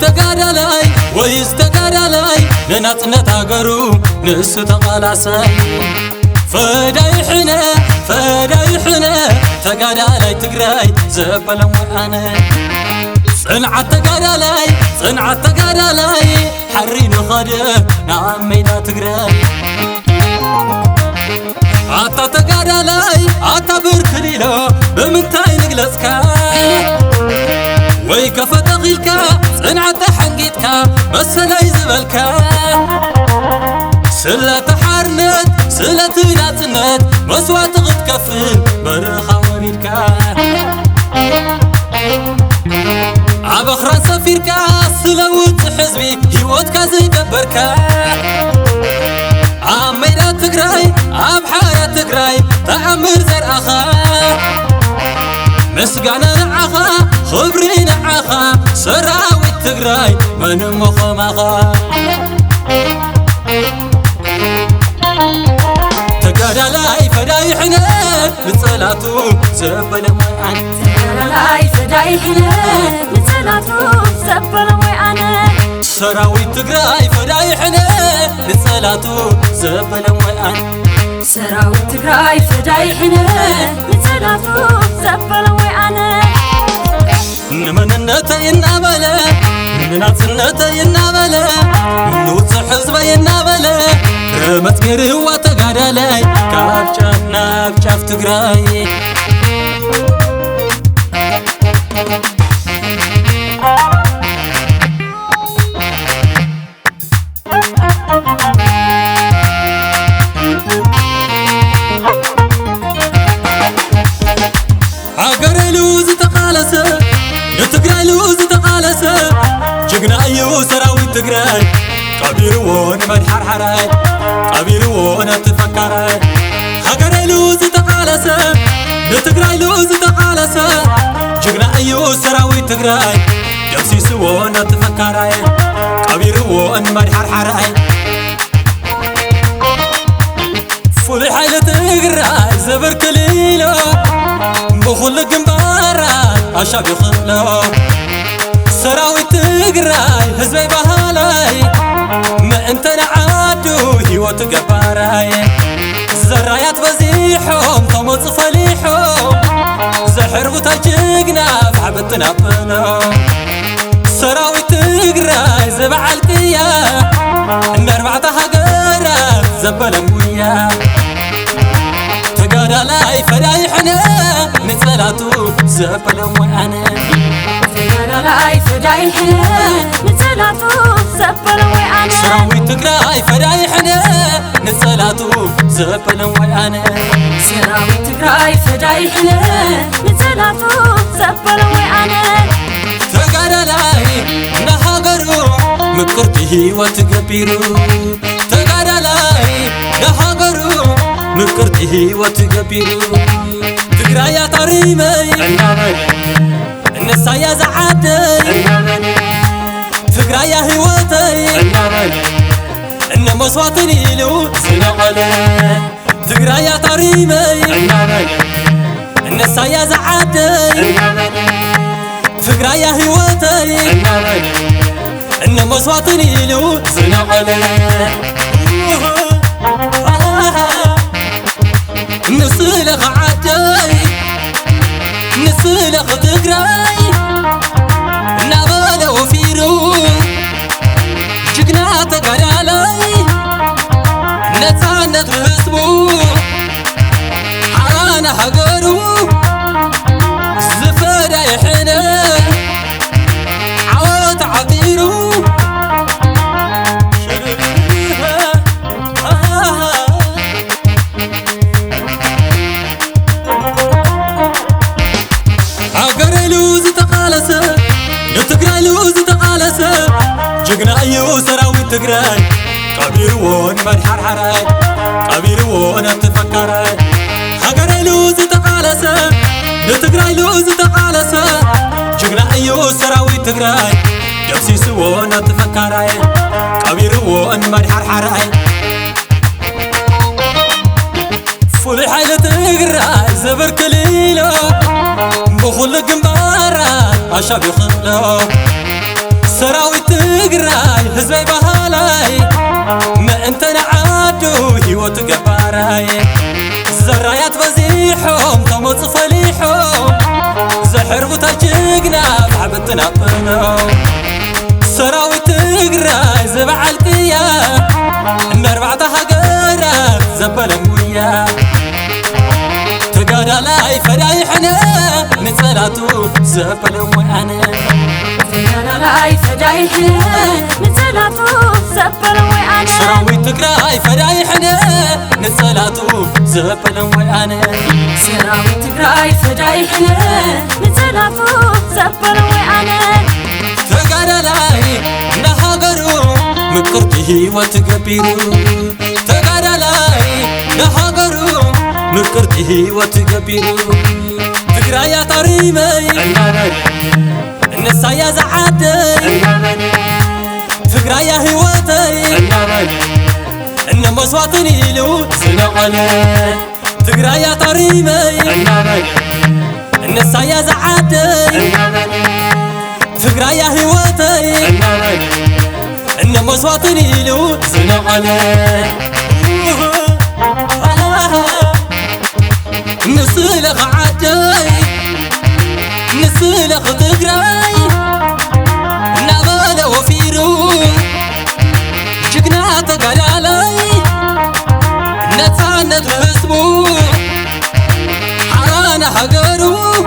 استقادلاي ويستقادلاي لنطنت هاجرو نس تقالاساي فدايحنا تقادلاي تقراي زبلم وانا صنعت تقادلاي حرين خده نعم ميدا تقراي عطا تقادلاي عطا بركليلو بمنتاي نقلسكا وي كفتغيلك صنعت حنقيتك مسلاي زبلك سلة حارنت سلة ناتنت مسوات غد كفل برخا وريدك عبخران سفيرك سلوت حزبي هيوتك زيقبرك عميدا تقراي عبحارة تقراي تعمر زرعخا مسقانا نعخا خبري نعخا سراوي تقراي من مخمخا تقادلاي فدايحنا بصلاتو زبل مويعان تقادلاي فدايحنا بصلاتو زبل مويعان سراوي تقراي فدايحنا بصلاتو زبل مويعان سراوي تقراي فدايحنا بصلاتو زبل مويعان نمننتي النابلة نناتنتي النابلة نوت حزبي النابلة متقري هو تقادلاي كابشافنا كشاف تقراي عقري لوز تقالسه نتقراي لوز تقالسه جقنا ايو سراوي تقراي قبير وون مدحر حراي قبير وون تفكراي عقري لوز تقالسه نتقراي لوز تقالسه جقنا ايو سراوي تقراي يبسيس وون تفكراي قبير وون مدحر حراي فولي حيلة تقراي زبر كليلو بخل قنبارات عشاق يخلو سراوي تقراي هزبي بهالاي ما انت نعادو هيوت قباراي زرايات بزيحهم طموت فليحهم زحر بتاجقنا فحبتنا بنو سراوي تقراي زبع القيا ان 4 هاجرات زبلم ويا تقادلاي فدايحنا نتسلاتو زبلم وانا تقادلاي فدايحنا نتسلاتو زبلم وانا سراوي تقراي فدايحنا نتسلاتو زبلم وانا سراوي تقراي فدايحنا نتسلاتو زبلم وانا تقادلاي نهاجرو مكرتي هيوت قبيرو تقادلاي نهاجرو مكرتي هيوت قبيرو تقرايا طريمي النسايا زعادي تقرايا هيوتي ان مصواتني له سنقله تقرايا طريمي النسايا زعادي تقرايا هيوتي ان مصواتني له سنقله نسلخ عادي نسلخ تقراي نابالا وفيرو جقنا تقادلاي نتعنت حسبو حرانا هاجرو زفدايحنا عوات عطيرو تقراي لوز تقالسه جقنا ايو سراوي تقراي قبير وون مدحر حراي قبير وون تفكراي حقري لوز تقالسه تقراي لوز تقالسه جقنا ايو سراوي تقراي يبسيس وون تفكراي قبير وون مدحر حراي فولي حيلة تقراي زبر كليلو بخل قنبارات عشاب يخلو سراوي تقراي حزبي بهالاي ما انت نعادو هيوت قباراي الزرايات بزيحهم تموت فليحهم زحربو تجقنا بعبتنا طنو سراوي تقراي زبع القيا النربعة هقرات زبلم ويا تقرا لاي فدايحنا نتسلاتو زبلم ويانا تقرا لاي فدايحنا نتسلاتو زبلم ويانا سراوي تقراي فدايحنا نتسلاتو زبلم ويانا سراوي تقراي فدايحنا نتسلاتو زبلم ويانا تقرا لاي نهاقرو مقرتي هيوت قبيرو تقرا لاي نهاقرو مقرتي هيوت قبيرو تقرايا طريمي النسايا زعادي تقرايا هيوتي إن مصواتني لو سنقلي تقرايا طريمي النسايا زعادي تقرايا هيوتي إن مصواتني لو سنقلي نسلخ عدي نسلخ تقراي نغال وفيرو جقنا تقلالي نتعنت لهسبو حرانا حقرو